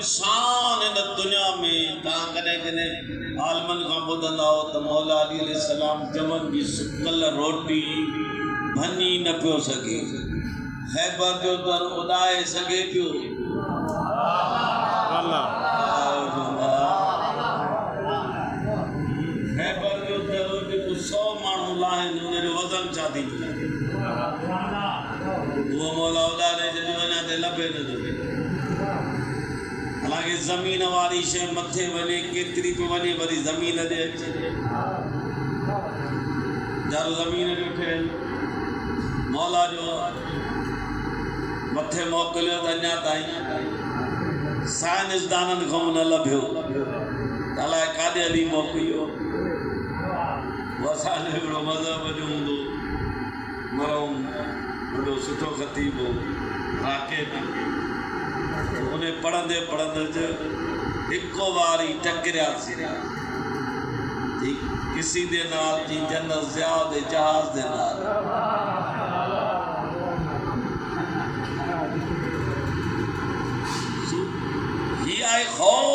इंसान इन दुनिया में तव्हां कॾहिं कॾहिं आलमनि खां ॿुधंदा हो त मौला अली अलैहिस्सलाम जमन जी सुकल रोटी भञी न पियो सघे, ख़ैबर जो दर उॾाए सघे पियो। ख़ैबर जो दर जेको 100 माण्हू लाहिनि हुनजो वज़न छा थींदो? उहो मौला उॾारे छॾियो, अञा ते लभे न थो। हालांकि ज़मीन वारी शइ मथे वञे केतिरी थी वञे, वरी ज़मीन ते अचे। जर ज़मीन जो ठहियल मौला जो मथे मोकिलियो त अञा ताईं साइंसदाननि खां न लभियो, अलाए काॾे हली मोकिलियो। असांजो हिकिड़ो मज़हब जो हूंदो, मरहूम वॾो सुठो ख़तीब हो राकेब, उन पढ़ंदे पढ़ंदे हिकु बार ही टकरियासीं किसी दे नाल जी जन्नत ज़ियाद जहाज़ दे नाल। ही आए खौफ